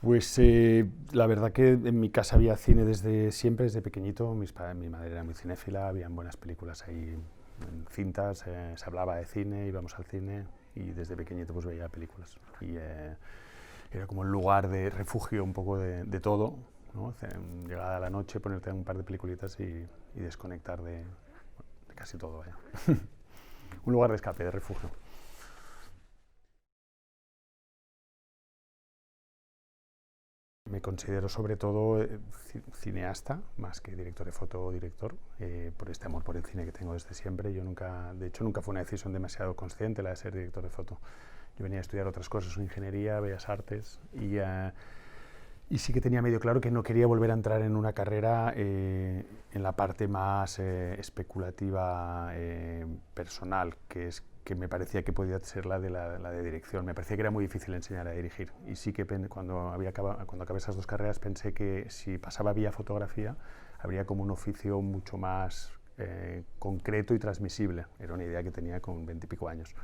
Pues la verdad que en mi casa había cine desde siempre, desde pequeñito. Mi madre era muy cinéfila, habían buenas películas ahí en cintas, se hablaba de cine, íbamos al cine y desde pequeñito pues veía películas. Y era como un lugar de refugio un poco de todo, ¿no? Llegada a la noche, ponerte un par de peliculitas y desconectar de casi todo, vaya. Un lugar de escape, de refugio. Me considero sobre todo cineasta, más que director de foto o director, por este amor por el cine que tengo desde siempre. Yo nunca, de hecho, nunca fue una decisión demasiado consciente la de ser director de foto. Yo venía a estudiar otras cosas, ingeniería, bellas artes, y sí que tenía medio claro que no quería volver a entrar en una carrera en la parte más especulativa, personal, que me parecía que podía ser la de dirección. Me parecía que era muy difícil enseñar a dirigir. Y sí que cuando acabé esas dos carreras pensé que si pasaba vía fotografía habría como un oficio mucho más concreto y transmisible. Era una idea que tenía con 20 y pico años.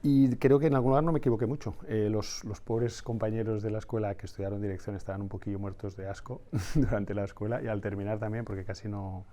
Y creo que en algún lugar no me equivoqué mucho. Los pobres compañeros de la escuela que estudiaron dirección estaban un poquillo muertos de asco durante la escuela y al terminar también, porque casi no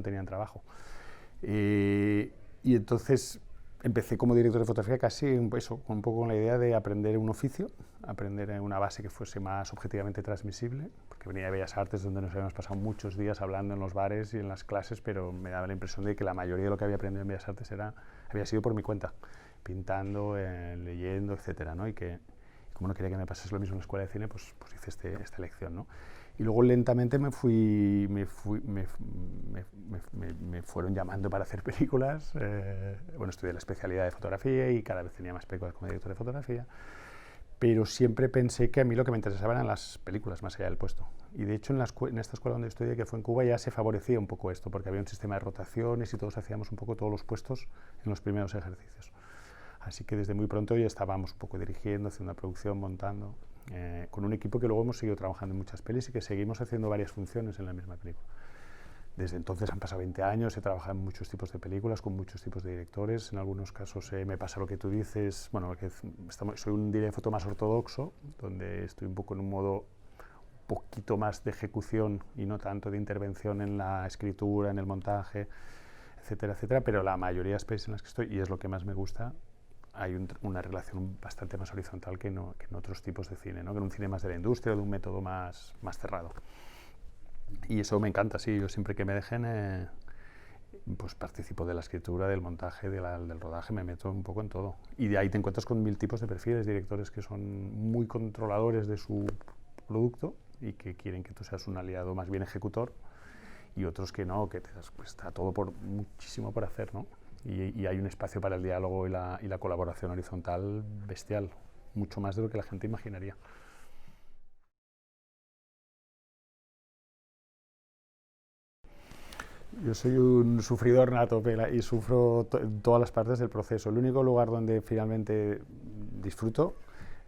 tenían trabajo. Y entonces empecé como director de fotografía casi eso, un poco con la idea de aprender un oficio, aprender una base que fuese más objetivamente transmisible, porque venía de Bellas Artes donde nos habíamos pasado muchos días hablando en los bares y en las clases, pero me daba la impresión de que la mayoría de lo que había aprendido en Bellas Artes había sido por mi cuenta, pintando, leyendo, etcétera, ¿no? Y que como no quería que me pasase lo mismo en la escuela de cine, pues hice esta elección, ¿no? Y luego lentamente me fueron llamando para hacer películas. Bueno, estudié la especialidad de fotografía y cada vez tenía más películas como director de fotografía. Pero siempre pensé que a mí lo que me interesaba eran las películas, más allá del puesto. Y de hecho en esta escuela donde estudié, que fue en Cuba, ya se favorecía un poco esto, porque había un sistema de rotaciones y todos hacíamos un poco todos los puestos en los primeros ejercicios. Así que desde muy pronto ya estábamos un poco dirigiendo, haciendo una producción, montando, con un equipo que luego hemos seguido trabajando en muchas pelis y que seguimos haciendo varias funciones en la misma película. Desde entonces han pasado 20 años, he trabajado en muchos tipos de películas, con muchos tipos de directores. En algunos casos me pasa lo que tú dices, bueno, soy un director de foto más ortodoxo, donde estoy un poco en un modo un poquito más de ejecución y no tanto de intervención en la escritura, en el montaje, etcétera, etcétera, pero la mayoría de las pelis en las que estoy, y es lo que más me gusta, hay una relación bastante más horizontal que en otros tipos de cine, ¿no? Que en un cine más de la industria o de un método más cerrado. Y eso me encanta, sí, yo siempre que me dejen, pues participo de la escritura, del montaje, del rodaje, me meto un poco en todo. Y de ahí te encuentras con mil tipos de perfiles, directores que son muy controladores de su producto y que quieren que tú seas un aliado más bien ejecutor, y otros que no, que pues, está todo muchísimo por hacer, ¿no? Y hay un espacio para el diálogo y la colaboración horizontal bestial, mucho más de lo que la gente imaginaría. Yo soy un sufridor nato, Pela, y sufro en todas las partes del proceso. El único lugar donde finalmente disfruto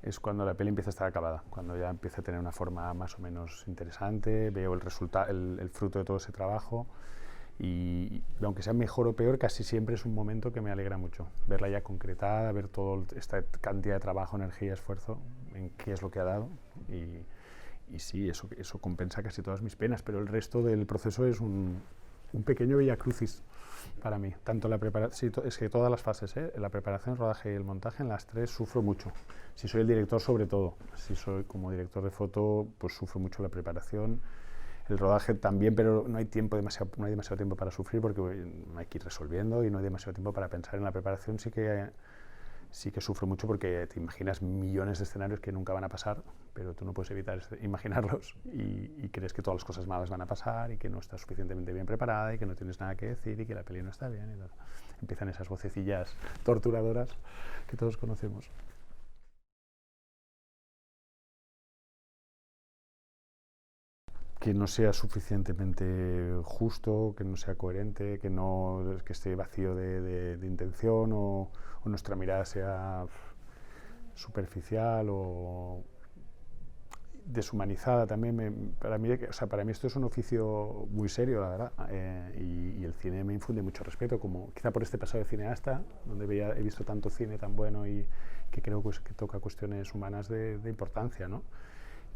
es cuando la peli empieza a estar acabada, cuando ya empieza a tener una forma más o menos interesante, veo el fruto de todo ese trabajo y aunque sea mejor o peor, casi siempre es un momento que me alegra mucho. Verla ya concretada, ver toda esta cantidad de trabajo, energía, esfuerzo, en qué es lo que ha dado y sí, eso compensa casi todas mis penas, pero el resto del proceso es un pequeño villacrucis para mí. Tanto la preparación, sí, es que todas las fases, la preparación, el rodaje y el montaje, en las tres sufro mucho. Si soy el director, sobre todo. Si soy como director de foto, pues sufro mucho la preparación. El rodaje también, pero no hay no hay demasiado tiempo para sufrir porque hay que ir resolviendo y no hay demasiado tiempo para pensar en la preparación. Sí que sufro mucho porque te imaginas millones de escenarios que nunca van a pasar, pero tú no puedes evitar imaginarlos y crees que todas las cosas malas van a pasar y que no estás suficientemente bien preparada y que no tienes nada que decir y que la peli no está bien. Empiezan esas vocecillas torturadoras que todos conocemos. Que no sea suficientemente justo, que no sea coherente, que esté vacío de intención o nuestra mirada sea superficial o deshumanizada también. Para mí esto es un oficio muy serio, la verdad, y el cine me infunde mucho respeto, como quizá por este pasado de cineasta, donde he visto tanto cine tan bueno y que creo pues, que toca cuestiones humanas de importancia, ¿no?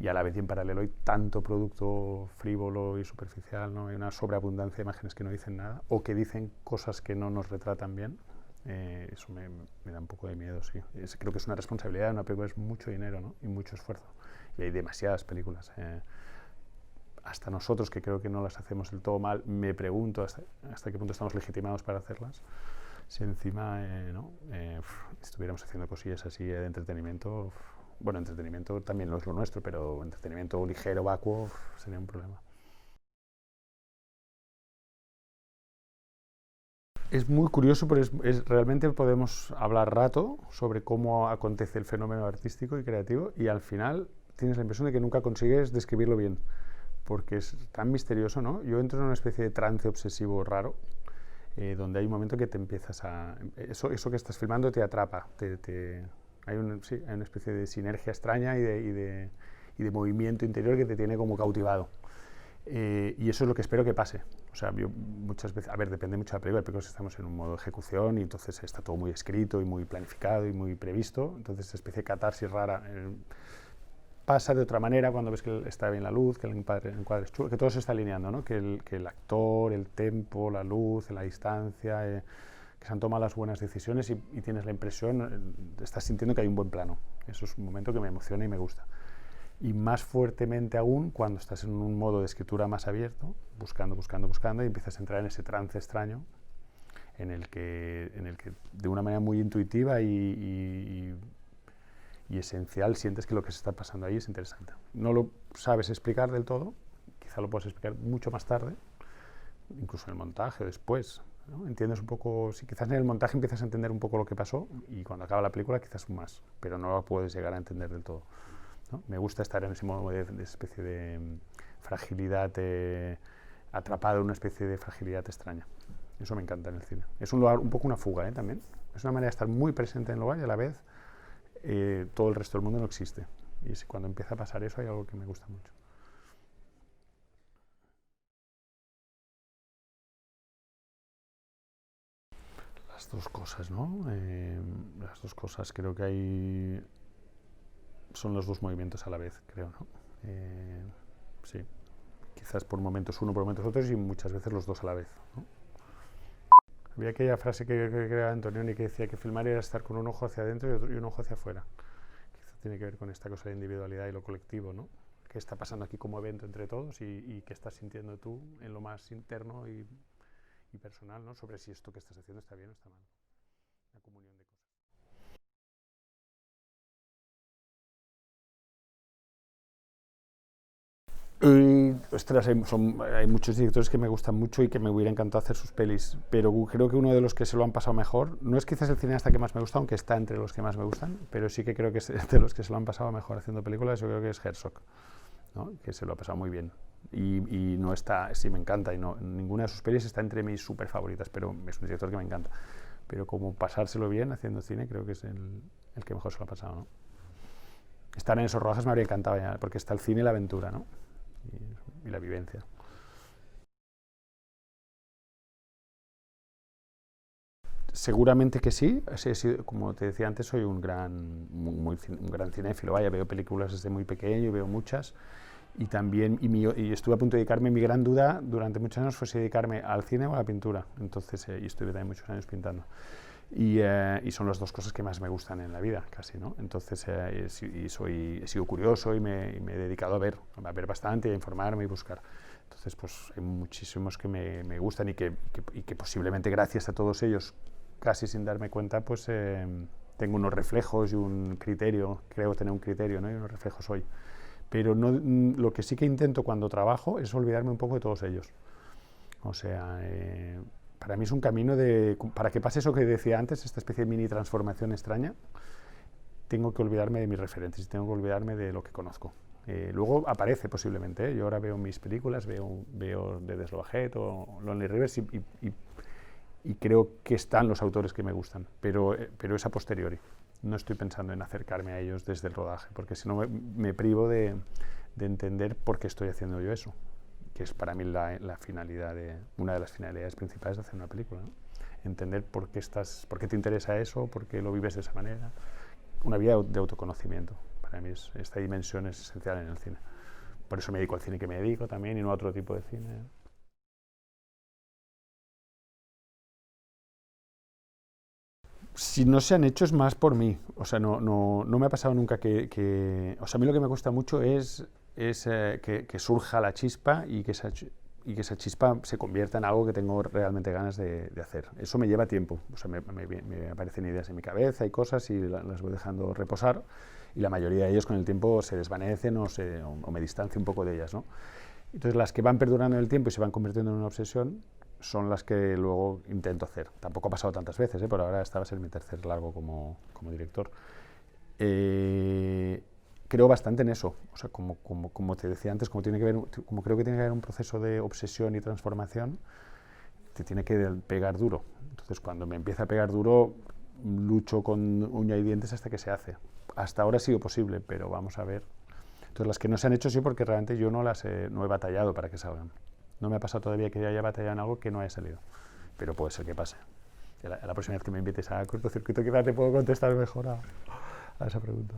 Y a la vez y en paralelo hay tanto producto frívolo y superficial, ¿no? Hay una sobreabundancia de imágenes que no dicen nada o que dicen cosas que no nos retratan bien. Eso me da un poco de miedo, sí. Creo que es una responsabilidad de una película, es mucho dinero, ¿no? Y mucho esfuerzo. Y hay demasiadas películas. Hasta nosotros, que creo que no las hacemos del todo mal, me pregunto hasta qué punto estamos legitimados para hacerlas. Si encima estuviéramos haciendo cosillas así de entretenimiento, bueno, entretenimiento también no es lo nuestro, pero entretenimiento ligero, vacuo, sería un problema. Es muy curioso, pero realmente podemos hablar rato sobre cómo acontece el fenómeno artístico y creativo y al final tienes la impresión de que nunca consigues describirlo bien, porque es tan misterioso, ¿no? Yo entro en una especie de trance obsesivo raro, donde hay un momento que te empiezas a... Eso que estás filmando te atrapa, sí, hay una especie de sinergia extraña y de movimiento interior que te tiene como cautivado. Y eso es lo que espero que pase. O sea, yo muchas veces, a ver, depende mucho de la película, pero estamos en un modo de ejecución y entonces está todo muy escrito y muy planificado y muy previsto, entonces esa especie de catarsis rara pasa de otra manera cuando ves que está bien la luz, que el encuadre es chulo, que todo se está alineando, ¿no? Que el actor, el tempo, la luz, la distancia, que se han tomado las buenas decisiones y tienes la impresión, estás sintiendo que hay un buen plano. Eso es un momento que me emociona y me gusta. Y más fuertemente aún cuando estás en un modo de escritura más abierto, buscando, buscando, buscando, y empiezas a entrar en ese trance extraño en el que de una manera muy intuitiva y esencial sientes que lo que se está pasando ahí es interesante. No lo sabes explicar del todo, quizá lo puedes explicar mucho más tarde, incluso en el montaje o después, ¿no? Entiendes un poco, si quizás en el montaje empiezas a entender un poco lo que pasó y cuando acaba la película quizás más, pero no lo puedes llegar a entender del todo, ¿no? Me gusta estar en ese modo de especie de fragilidad, atrapado en una especie de fragilidad extraña. Eso me encanta en el cine. Es un lugar, un poco una fuga, también. Es una manera de estar muy presente en el lugar y a la vez todo el resto del mundo no existe. Y cuando empieza a pasar eso hay algo que me gusta mucho. Las dos cosas, ¿no? Las dos cosas creo que hay... Son los dos movimientos a la vez, creo, ¿no? Sí. Quizás por momentos uno, por momentos otros y muchas veces los dos a la vez, ¿no? Había aquella frase que creaba Antonioni que decía que filmar era estar con un ojo hacia adentro y un ojo hacia afuera. Quizás tiene que ver con esta cosa de individualidad y lo colectivo, ¿no? ¿Qué está pasando aquí como evento entre todos y qué estás sintiendo tú en lo más interno y personal, ¿no? Sobre si esto que estás haciendo está bien o está mal. La comunión de cosas. Ostras, hay muchos directores que me gustan mucho y que me hubiera encantado hacer sus pelis, pero creo que uno de los que se lo han pasado mejor, no es quizás el cineasta que más me gusta, aunque está entre los que más me gustan, pero sí que creo que es de los que se lo han pasado mejor haciendo películas, yo creo que es Herzog, ¿no? Que se lo ha pasado muy bien. Y no está, sí me encanta, y no, ninguna de sus pelis está entre mis súper favoritas, pero es un director que me encanta. Pero como pasárselo bien haciendo cine, creo que es el que mejor se lo ha pasado, ¿no? Estar en esos rodajes me habría encantado ya, porque está el cine y la aventura, ¿no? Y la vivencia. Seguramente que sí. Como te decía antes, soy un gran cinéfilo. Vaya, veo películas desde muy pequeño, veo muchas. Y también, y estuve a punto de dedicarme, mi gran duda durante muchos años fue si dedicarme al cine o a la pintura. Entonces, y estuve también muchos años pintando. Y son las dos cosas que más me gustan en la vida, casi, ¿no? Entonces, he sido curioso y me he dedicado a ver bastante, a informarme y buscar. Entonces, pues hay muchísimos que me gustan y que posiblemente gracias a todos ellos, casi sin darme cuenta, pues tengo unos reflejos y un criterio, creo tener un criterio, ¿no? Y unos reflejos hoy. Pero no, lo que sí que intento cuando trabajo es olvidarme un poco de todos ellos. O sea, para mí es un camino para que pase eso que decía antes, esta especie de mini transformación extraña, tengo que olvidarme de mis referentes, tengo que olvidarme de lo que conozco. Luego aparece posiblemente, yo ahora veo mis películas, veo de Deslovajet o Lonely Rivers y creo que están los autores que me gustan, pero es a posteriori. No estoy pensando en acercarme a ellos desde el rodaje, porque si no me privo de entender por qué estoy haciendo yo eso, que es para mí la finalidad una de las finalidades principales de hacer una película, ¿no? Entender por qué te interesa eso, por qué lo vives de esa manera, una vida de autoconocimiento. Para mí esta dimensión es esencial en el cine. Por eso me dedico al cine que me dedico también y no a otro tipo de cine. Si no se han hecho es más por mí. O sea, no me ha pasado nunca O sea, a mí lo que me cuesta mucho es que surja la chispa y que esa chispa se convierta en algo que tengo realmente ganas de hacer. Eso me lleva tiempo. O sea, me aparecen ideas en mi cabeza y cosas y las voy dejando reposar y la mayoría de ellas con el tiempo se desvanecen o me distancio un poco de ellas, ¿no? Entonces las que van perdurando en el tiempo y se van convirtiendo en una obsesión son las que luego intento hacer. Tampoco ha pasado tantas veces, pero ahora esta va a ser mi tercer largo como director. Creo bastante en eso. O sea, como te decía antes, como creo que tiene que haber un proceso de obsesión y transformación, te tiene que pegar duro. Entonces, cuando me empieza a pegar duro, lucho con uña y dientes hasta que se hace. Hasta ahora ha sido posible, pero vamos a ver. Entonces, las que no se han hecho sí, porque realmente yo no he batallado para que salgan. No me ha pasado todavía que haya batallado en algo que no haya salido, pero puede ser que pase. La próxima vez que me invites a cortocircuito quizá te puedo contestar mejor a esa pregunta.